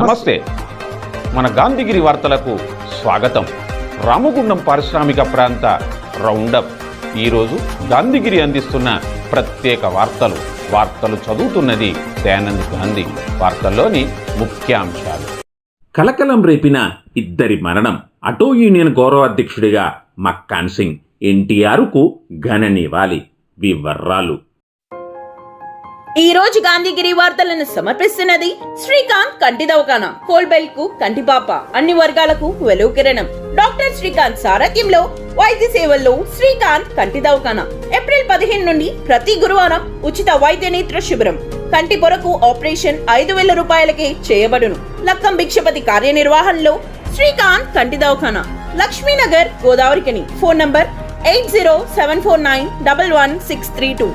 నమస్తే. మన గాంధీగిరి వార్తలకు స్వాగతం. రామగుండం పారిశ్రామిక ప్రాంత రౌండప్. ఈరోజు గాంధీగిరి అందిస్తున్న ప్రత్యేక వార్తలు చదువుతున్నది దయానంద్ గాంధీ. వార్తల్లోని ముఖ్యాంశాలు. కలకలం రేపిన ఇద్దరి మరణం. ఆటో యూనియన్ గౌరవాధ్యక్షుడిగా మక్కాన్ సింగ్. ఎన్టీఆర్కు ఘన నివాళి. వివరాలు. ఈ రోజు గాంధీగిరి వార్తలను సమర్పిస్తున్నది శ్రీకాంత్ కంటి దవాఖానా. హోల్బెల్ కు కంటిపాప, అన్ని వర్గాలకు వెలుగు కిరణం. డాక్టర్ శ్రీకాంత్ సారథ్యంలో వైద్య సేవల్లో శ్రీకాంత్ కంటి దవాఖానా. ఏప్రిల్ 15 నుండి ప్రతి గురువారం ఉచిత వైద్య నేత్ర శిబిరం. కంటి పొరకు ఆపరేషన్ 5,000 రూపాయలకే చేయబడును. లక్కం భిక్షపతి కార్యనిర్వహణలో శ్రీకాంత్ కంటి దవాఖానా, లక్ష్మీనగర్, గోదావరికని. Phone number 8074911632.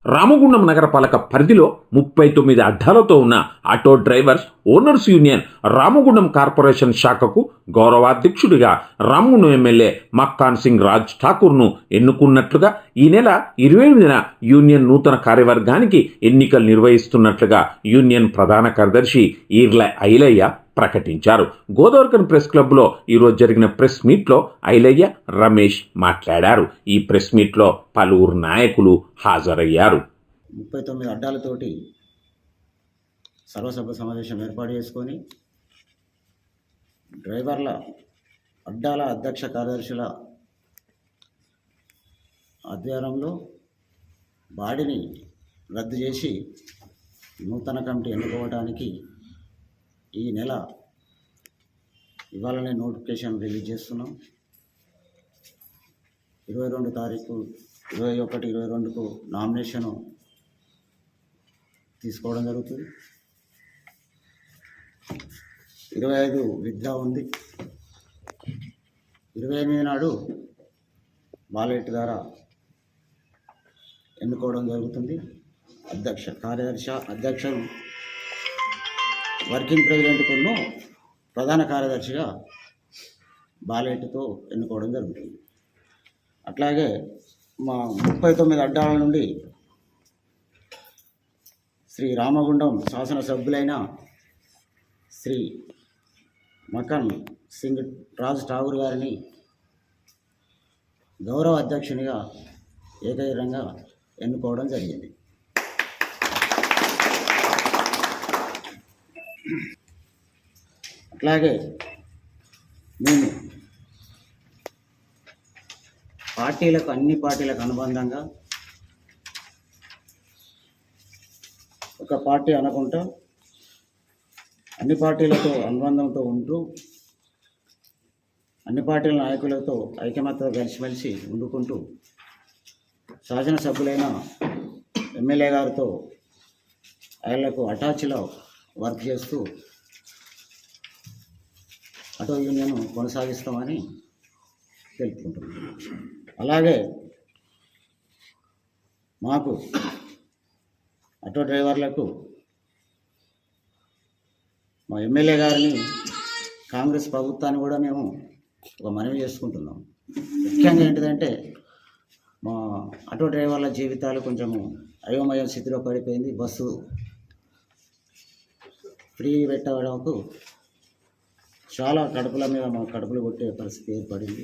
రామగుండం నగరపాలక పరిధిలో 39 అడ్డాలతో ఉన్న auto drivers owners union Ramagundam corporation శాఖకు గౌరవాధ్యక్షుడిగా రామగుండం ఎమ్మెల్యే మక్కాన్ సింగ్ రాజ్ ఠాకూర్ను ఎన్నుకున్నట్లుగా ఈ నెల 28న యూనియన్ నూతన కార్యవర్గానికి ఎన్నికలు నిర్వహిస్తున్నట్లుగా యూనియన్ ప్రధాన కార్యదర్శి ఈర్ల ఐలయ్య ప్రకటించారు. గోదావరికన్ ప్రెస్ క్లబ్లో ఈరోజు జరిగిన ప్రెస్ మీట్లో ఐలయ్య, రమేష్ మాట్లాడారు. ఈ ప్రెస్ మీట్లో పలువురు నాయకులు హాజరయ్యారు. 39 అడ్డాలతోటి సర్వసభ్య సమావేశం ఏర్పాటు చేసుకొని డ్రైవర్ల అడ్డాల అధ్యక్ష కార్యదర్శుల ఆధ్వర్యంలో బాడీని రద్దు చేసి నూతన కమిటీ ఎన్నుకోవడానికి ఈ నెల ఇవాళనే నోటిఫికేషన్ రిలీజ్ చేస్తున్నాం. 22 తారీఖు, 21, 22కు నామినేషను తీసుకోవడం జరుగుతుంది. 25 విత్డ్రా ఉంది. 28 నాడు బాలెట్ ద్వారా ఎన్నుకోవడం జరుగుతుంది. అధ్యక్షుడు వర్కింగ్ ప్రెసిడెంట్కును ప్రధాన కార్యదర్శిగా బాలెట్తో ఎన్నుకోవడం జరుగుతుంది. అట్లాగే మా 39 అడ్డాల నుండి శ్రీ రామగుండం శాసనసభ్యులైన శ్రీ మక్కన్ సింగ్ రాజ్ ఠాకూర్ గారిని గౌరవ అధ్యక్షునిగా ఏకైకంగా ఎన్నుకోవడం జరిగింది. అట్లాగే మేము అన్ని పార్టీలకు అనుబంధంగా ఒక పార్టీ అనుకుంటా అన్ని పార్టీలతో అనుబంధంతో ఉంటూ అన్ని పార్టీల నాయకులతో ఐకమత్యంతో కలిసిమెలిసి ఉండుకుంటూ శాసనసభ్యులైన ఎమ్మెల్యే గారితో ఆయనకు అటాచ్లో వర్క్ చేస్తూ ఆటో యూనియన్ కొనసాగిస్తామని తెలుపుకుంటున్నాం. అలాగే మాకు ఆటో డ్రైవర్లకు మా ఎమ్మెల్యే గారిని, కాంగ్రెస్ ప్రభుత్వాన్ని కూడా మేము ఒక మనవి చేసుకుంటున్నాం. ముఖ్యంగా ఏంటిదంటే మా ఆటో డ్రైవర్ల జీవితాలు కొంచెము అయోమయ స్థితిలో పడిపోయింది. బస్సు ఫ్రీ పెట్టడానికి చాలా కడుపుల మీద మా కడుపులు కొట్టే పరిస్థితి ఏర్పడింది.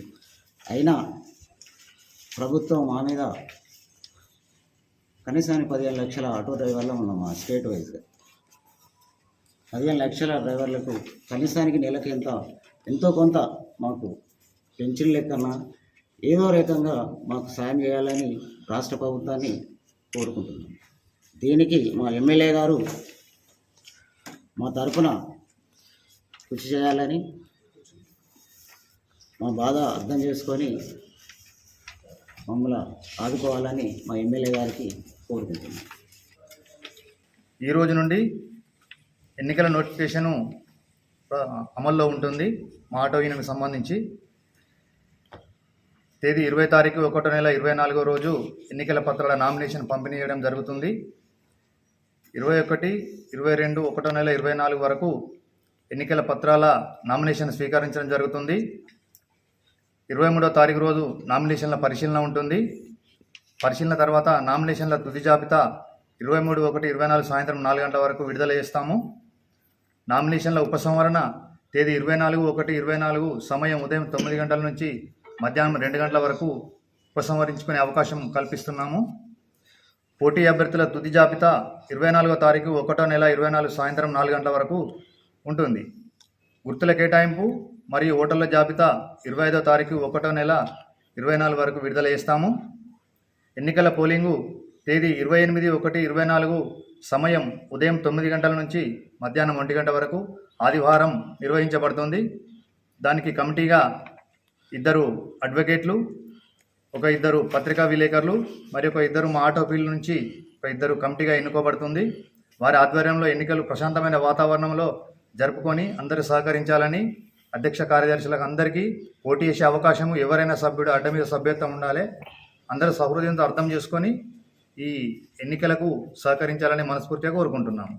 అయినా ప్రభుత్వం మా మీద కనీసానికి 15 లక్షల ఆటో డ్రైవర్లు ఉన్నాం. మా స్టేట్ వైజ్గా 15 లక్షల డ్రైవర్లకు కనీసానికి నెలకి ఎంతో కొంత మాకు పెన్షన్ లెక్కన ఏదో రకంగా మాకు సాయం చేయాలని రాష్ట్ర ప్రభుత్వాన్ని కోరుకుంటున్నాం. దీనికి మా ఎమ్మెల్యే గారు మా తరఫున కృషి చేయాలని, మా బాధ అర్థం చేసుకొని మమ్మల్ని ఆదుకోవాలని మా ఎమ్మెల్యే గారికి కోరుకుంటున్నాం. ఈ రోజు నుండి ఎన్నికల నోటిఫికేషను అమల్లో ఉంటుంది. మా ఆటో యూనియన్కి సంబంధించి తేదీ 20 తారీఖు 1వ నెల 24వ రోజు ఎన్నికల పత్రాల నామినేషన్ పంపిణీ చేయడం జరుగుతుంది. 21, 22, 1వ నెల 24 వరకు ఎన్నికల పత్రాల నామినేషన్ స్వీకరించడం జరుగుతుంది. 23వ తారీఖు రోజు నామినేషన్ల పరిశీలన ఉంటుంది. పరిశీలన తర్వాత నామినేషన్ల తుది జాబితా 23/1/24 సాయంత్రం 4 గంటల వరకు విడుదల చేస్తాము. నామినేషన్ల ఉపసంహరణ తేదీ 24/1/24 సమయం ఉదయం 9 గంటల నుంచి మధ్యాహ్నం 2 గంటల వరకు ఉపసంహరించుకునే అవకాశం కల్పిస్తున్నాము. పోటీ అభ్యర్థుల తుది జాబితా 24వ తారీఖు 1వ నెల 24 సాయంత్రం 4 గంటల వరకు ఉంటుంది. గుర్తుల కేటాయింపు మరియు ఓటర్ల జాబితా 25వ తారీఖు 1వ నెల 24 వరకు విడుదల చేస్తాము. ఎన్నికల పోలింగు తేదీ 28/1/24 సమయం ఉదయం 9 గంటల నుంచి మధ్యాహ్నం 1 గంట వరకు ఆదివారం నిర్వహించబడుతుంది. దానికి కమిటీగా 2 అడ్వకేట్లు, 1 పత్రికా విలేకరులు మరియు 1 మా ఆటో ఫీల్డ్ నుంచి 1 కమిటీగా ఎన్నుకోబడుతుంది. వారి ఆధ్వర్యంలో ఎన్నికలు ప్రశాంతమైన వాతావరణంలో జరుపుకొని అందరూ సహకరించాలని అధ్యక్ష కార్యదర్శులకు అందరికీ పోటీ చేసే అవకాశము ఎవరైనా సభ్యుడు అడ్డ మీద సభ్యత్వం ఉండాలి. అందరూ సహృదయంతో అర్థం చేసుకొని ఈ ఎన్నికలకు సహకరించాలని మనస్ఫూర్తిగా కోరుకుంటున్నాము.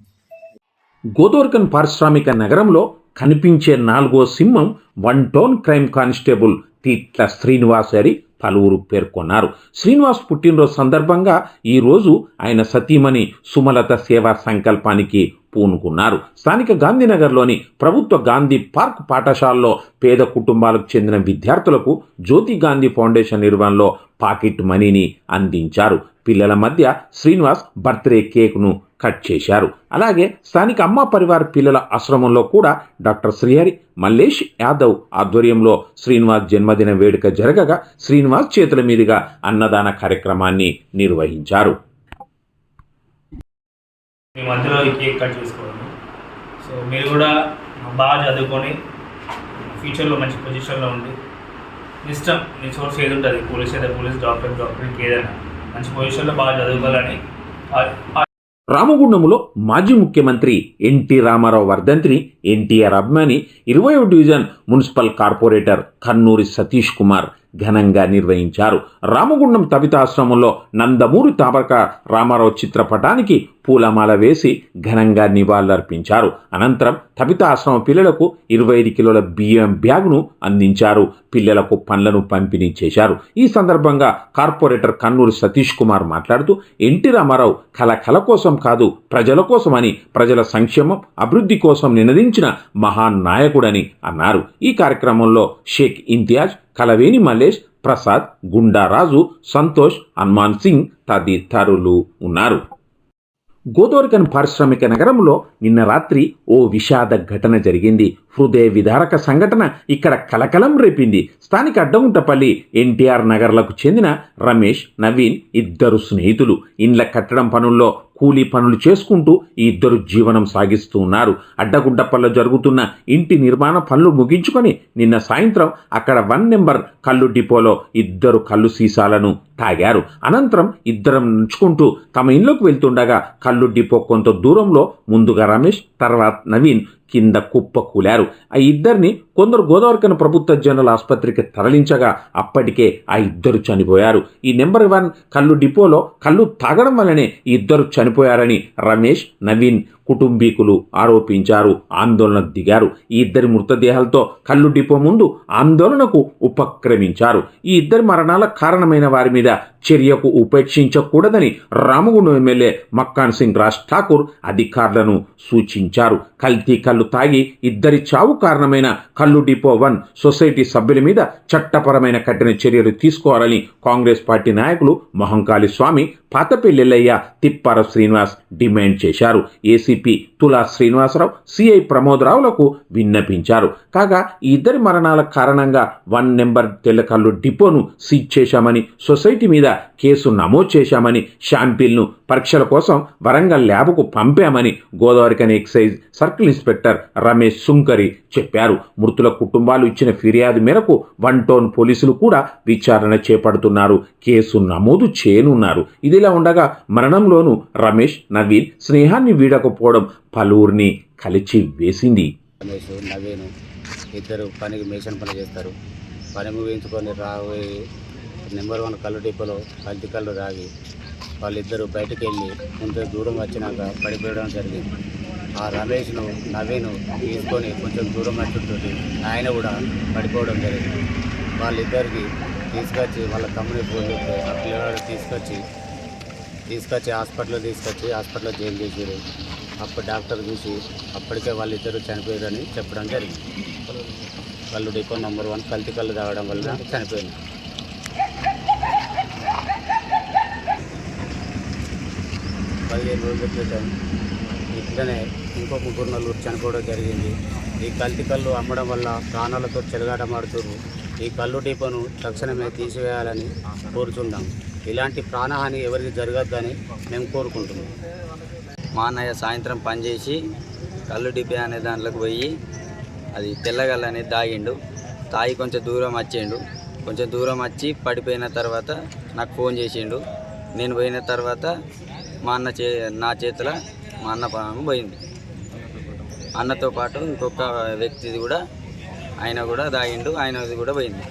గోదోర్కన్ పారిశ్రామిక నగరంలో కనిపించే 4వ సింహం 1 టౌన్ క్రైమ్ కానిస్టేబుల్ తీట్ల శ్రీనివాస్ అని పలువురు పేర్కొన్నారు. శ్రీనివాస్ పుట్టినరోజు సందర్భంగా ఈరోజు ఆయన సతీమణి సుమలత సేవా సంకల్పానికి పూనుకున్నారు. స్థానిక గాంధీనగర్లోని ప్రభుత్వ గాంధీ పార్క్ పాఠశాలలో పేద కుటుంబాలకు చెందిన విద్యార్థులకు జ్యోతి గాంధీ ఫౌండేషన్ నిర్వహణలో పాకెట్ మనీని అందించారు. పిల్లల మధ్య శ్రీనివాస్ బర్త్డే కేక్ను కట్ చేశారు. అలాగే స్థానిక అమ్మ పరివార్ పిల్లల ఆశ్రమంలో కూడా డాక్టర్ శ్రీహరి మల్లేష్ యాదవ్ ఆధ్వర్యంలో శ్రీనివాస్ జన్మదిన వేడుక జరగగా శ్రీనివాస్ చేతుల మీదుగా అన్నదాన కార్యక్రమాన్ని నిర్వహించారు. మీ మధ్యలో ఈ కేక్ కట్ చేసుకోవడం. సో మీరు కూడా బాగా చదువుకొని ఫ్యూచర్లో మంచి పొజిషన్లో ఉండి ఇష్టం మీ సోర్స్ ఏది ఉంటుంది, పోలీస్ అయితే పోలీస్, డాక్టర్ ఏదైనా మంచి పొజిషన్లో బాగా చదువుకోవాలని. రామగుండంలో మాజీ ముఖ్యమంత్రి ఎన్టీ రామారావు వర్ధంతిని ఎన్టీఆర్ అభిమాని 20వ division municipal corporator Kannuri Satish Kumar ఘనంగా నిర్వహించారు. రామగుండం తబితాశ్రమంలో నందమూరి తారక రామారావు చిత్రపటానికి పూలమాల వేసి ఘనంగా నివాళులర్పించారు. అనంతరం తబితాశ్రమ పిల్లలకు 25 కిలోల బియ్యం బ్యాగును అందించారు. పిల్లలకు పండ్లను పంపిణీ చేశారు. ఈ సందర్భంగా కార్పొరేటర్ కన్నూరి సతీష్ కుమార్ మాట్లాడుతూ ఎన్టీ రామారావు కళ కోసం కాదు, ప్రజల కోసమని, ప్రజల సంక్షేమం అభివృద్ధి కోసం నినదించిన మహానాయకుడని అన్నారు. ఈ కార్యక్రమంలో షేక్ ఇంతియాజ్, కలవేని మల్లేష్, ప్రసాద్, గుండారాజు, సంతోష్, హనుమాన్ సింగ్ తదితరులు ఉన్నారు. గోదోర్కన్ పారిశ్రామిక నగరంలో నిన్న రాత్రి ఓ విషాద ఘటన జరిగింది. హృదయ విదారక సంఘటన ఇక్కడ కలకలం రేపింది. స్థానిక అడ్డగుంటపల్లి ఎన్టీఆర్ నగర్లకు చెందిన రమేష్, నవీన్ 2 స్నేహితులు ఇండ్ల కట్టడం పనుల్లో కూలీ పనులు చేసుకుంటూ ఈ 2 జీవనం సాగిస్తూ ఉన్నారు. అడ్డగుంటపల్లిలో జరుగుతున్న ఇంటి నిర్మాణ పనులు ముగించుకొని నిన్న సాయంత్రం అక్కడ 1 నెంబర్ కళ్ళు డిపోలో 2 కళ్ళు సీసాలను తాగారు. అనంతరం 2 నడుచుకుంటూ తమ ఇళ్లకు వెళ్తుండగా కళ్ళు డిపో కొంత దూరంలో ముందుగా రమేష్, తర్వాత నవీన్ కింద కుప్ప కూలారు. ఆ 2 కొందరు గోదావరికన్ ప్రభుత్వ జనరల్ ఆసుపత్రికి తరలించగా అప్పటికే ఆ 2 చనిపోయారు. ఈ నెంబర్ 1 కళ్ళు డిపోలో కళ్ళు తాగడం వల్లనే ఈ 2 చనిపోయారని రమేష్, నవీన్ కుటుంబీకులు ఆరోపించారు. ఆందోళనకు దిగారు. ఈ 2 మృతదేహాలతో కళ్ళు డిపో ముందు ఆందోళనకు ఉపక్రమించారు. ఈ 2 మరణాల కారణమైన వారి మీద చర్యకు ఉపేక్షించకూడదని రామగుండం ఎమ్మెల్యే మక్కాన్ సింగ్ రాజ్ ఠాకూర్ అధికారులను సూచించారు. కల్తీ కళ్ళు తాగి 2 చావు కారణమైన కళ్ళు డిపో 1 సొసైటీ సభ్యుల మీద చట్టపరమైన కఠిన చర్యలు తీసుకోవాలని కాంగ్రెస్ పార్టీ నాయకులు మహంకాళి స్వామి, పాతపెల్లెల్లయ్య, తిప్పార శ్రీనివాస్ డిమాండ్ చేశారు. ఏసీపీ తులా శ్రీనివాసరావు, సిఐ ప్రమోదరావులకు విన్నపించారు. కాగా ఈ 2 మరణాల కారణంగా 1 నెంబర్ తెల్లకల్లు డిపోను సీజ్ చేశామని, సొసైటీ మీద కేసు నమోదు చేశామని, శాంపిల్ను పరీక్షల కోసం Warangal ల్యాబ్కు పంపామని గోదావరికన్ excise circle inspector Ramesh సుంకరి చెప్పారు. మృతుల కుటుంబాలు ఇచ్చిన ఫిర్యాదు మేరకు 1 టౌన్ పోలీసులు కూడా విచారణ చేపడుతున్నారు. కేసు నమోదు చేయనున్నారు. ఇదిలా ఉండగా మరణంలోనూ రమేష్, నవీన్ స్నేహాన్ని వీడకపోవడం పలువురిని కలిచి వేసింది. రమేష్, నవీన్ 2 పనికి మేషన్ పని చేస్తారు. పని ముగించుకొని రాబోయి నెంబర్ 1 కళ్ళు డిపోలో కల్తీ కళ్ళు తాగి వాళ్ళిద్దరూ బయటకు వెళ్ళి కొంత దూరం వచ్చినాక పడిపోయడం జరిగింది. ఆ రమేష్ను, నవీన్ తీసుకొని కొంచెం దూరం వచ్చుంటుంది ఆయన కూడా పడిపోవడం జరిగింది. వాళ్ళిద్దరికి తీసుకొచ్చి వాళ్ళ తమ్ముని ఫోన్ చెప్తే ఆ పిల్లవాడు తీసుకొచ్చి హాస్పిటల్లో జాయిన్ చేసారు. అప్పుడు డాక్టర్ చూసి అప్పటికే వాళ్ళిద్దరూ చనిపోయారని చెప్పడం జరిగింది. కళ్ళు డిపో నెంబర్ 1 కల్తీ కళ్ళు తాగడం వల్ల చనిపోయింది. పదిహేను రోజుల క్రితం ఇట్లనే ఇంకో 3-4 చనిపోవడం జరిగింది. ఈ కల్తీ కళ్ళు అమ్మడం వల్ల ప్రాణాలతో చెలగాటమాడుతున్నారు. ఈ కళ్ళు డిపోను తక్షణమే తీసివేయాలని కోరుతున్నాం. ఇలాంటి ప్రాణహాని ఎవరికి జరగద్దని మేము కోరుకుంటున్నాం. మా అన్నయ్య సాయంత్రం పనిచేసి కళ్ళు డిపే అనే దాంట్లోకి పోయి అది తెల్లగల్లని తాగిండు. తాగి కొంచెం దూరం వచ్చి పడిపోయిన తర్వాత నాకు ఫోన్ చేసిండు. నేను పోయిన తర్వాత మా అన్న నా చేతిలో మా అన్న ప్రాణం పోయింది. అన్నతో పాటు ఇంకొక వ్యక్తిది కూడా ఆయన కూడా తాగిండు, ఆయనది కూడా పోయింది.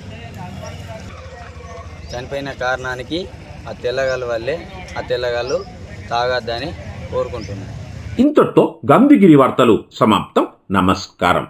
చనిపోయిన కారణానికి ఆ తెల్లగల్లు వల్లే. ఆ తెల్లగల్లు తాగద్దని కోరుకుంటున్నాను. ఇంతటితో గాంధీగిరి వార్తలు సమాప్తం. నమస్కారం.